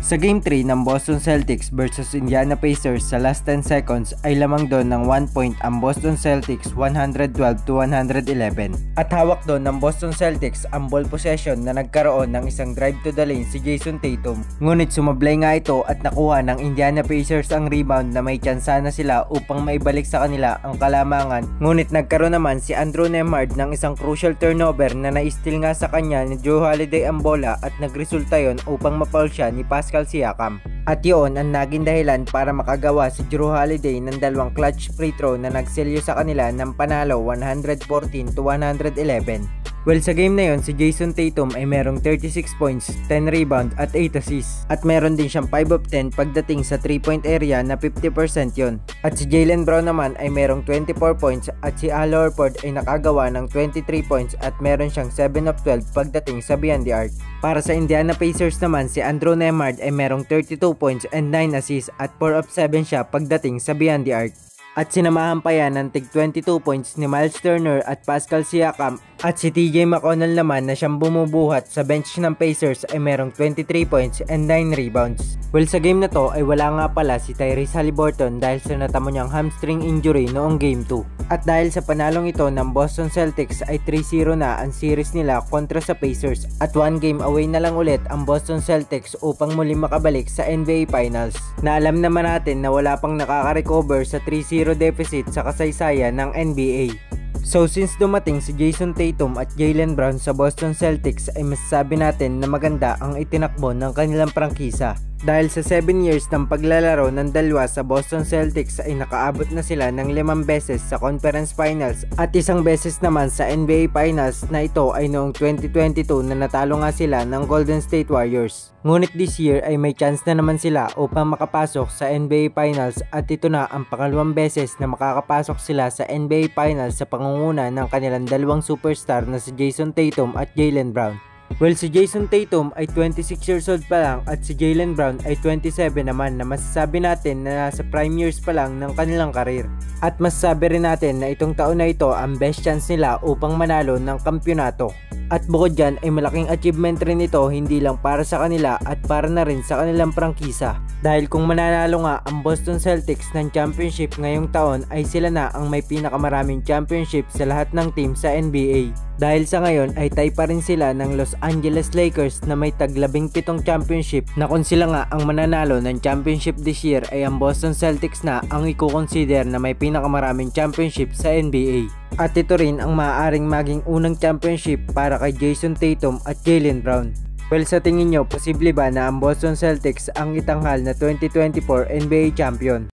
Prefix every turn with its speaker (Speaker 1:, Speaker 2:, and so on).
Speaker 1: Sa Game 3 ng Boston Celtics versus Indiana Pacers sa last 10 seconds ay lamang doon ng 1 point ang Boston Celtics 112-111. At hawak doon ng Boston Celtics ang ball possession na nagkaroon ng isang drive to the lane si Jason Tatum. Ngunit sumablay nga ito at nakuha ng Indiana Pacers ang rebound na may tsansa na sila upang maibalik sa kanila ang kalamangan. Ngunit nagkaroon naman si Andrew Nembhard ng isang crucial turnover na na-steal nga sa kanya ni Jrue Holiday ang bola at nagresulta yon upang mapaul siya ni Pascal Siakam. At yun ang naging dahilan para makagawa si Jrue Holiday ng dalawang clutch free throw na nagselyo sa kanila ng panalo 114-111. Well, sa game na yon si Jason Tatum ay merong 36 points, 10 rebound at 8 assists. At meron din siyang 5 of 10 pagdating sa 3-point area na 50% yon. At si Jaylen Brown naman ay merong 24 points at si Al Horford ay nakagawa ng 23 points at meron siyang 7 of 12 pagdating sa beyond the arc. Para sa Indiana Pacers naman si Andrew Nembhard ay merong 32 points and 9 assists at 4 of 7 siya pagdating sa beyond the arc. At sinamahan pa yan ng tig 22 points ni Miles Turner at Pascal Siakam. At si TJ McConnell naman na siyang bumubuhat sa bench ng Pacers ay merong 23 points and 9 rebounds. Well, sa game na to ay wala nga pala si Tyrese Haliburton dahil sa natamo niyang hamstring injury noong game 2. At dahil sa panalong ito ng Boston Celtics ay 3-0 na ang series nila kontra sa Pacers at 1 game away na lang ulit ang Boston Celtics upang muli makabalik sa NBA Finals. Na alam naman natin na wala pang nakaka-recover sa 3-0 deficit sa kasaysayan ng NBA. So since dumating si Jason Tatum at Jaylen Brown sa Boston Celtics ay masasabi natin na maganda ang itinakbo ng kanilang prangkisa. Dahil sa 7 years ng paglalaro ng dalawa sa Boston Celtics ay nakaabot na sila ng 5 beses sa Conference Finals at 1 beses naman sa NBA Finals na ito ay noong 2022 na natalo nga sila ng Golden State Warriors. Ngunit this year ay may chance na naman sila upang makapasok sa NBA Finals at ito na ang pangalawang beses na makakapasok sila sa NBA Finals sa pangunguna ng kanilang dalawang superstar na si Jason Tatum at Jaylen Brown. Well, si Jason Tatum ay 26 years old pa lang at si Jaylen Brown ay 27 naman na masasabi natin na nasa prime years pa lang ng kanilang karir. At masasabi rin natin na itong taon na ito ang best chance nila upang manalo ng kampyonato. At bukod dyan ay malaking achievement rin ito hindi lang para sa kanila at para na rin sa kanilang prangkisa. Dahil kung mananalo nga ang Boston Celtics ng championship ngayong taon ay sila na ang may pinakamaraming championship sa lahat ng team sa NBA. Dahil sa ngayon ay tie pa rin sila ng Los Angeles Lakers na may tag 17 championship na kung sila nga ang mananalo ng championship this year ay ang Boston Celtics na ang i-consider na may pinakamaraming championship sa NBA. At ito rin ang maaaring maging unang championship para kay Jason Tatum at Jaylen Brown. Well, sa tingin nyo, posible ba na ang Boston Celtics ang itanghal na 2024 NBA champion?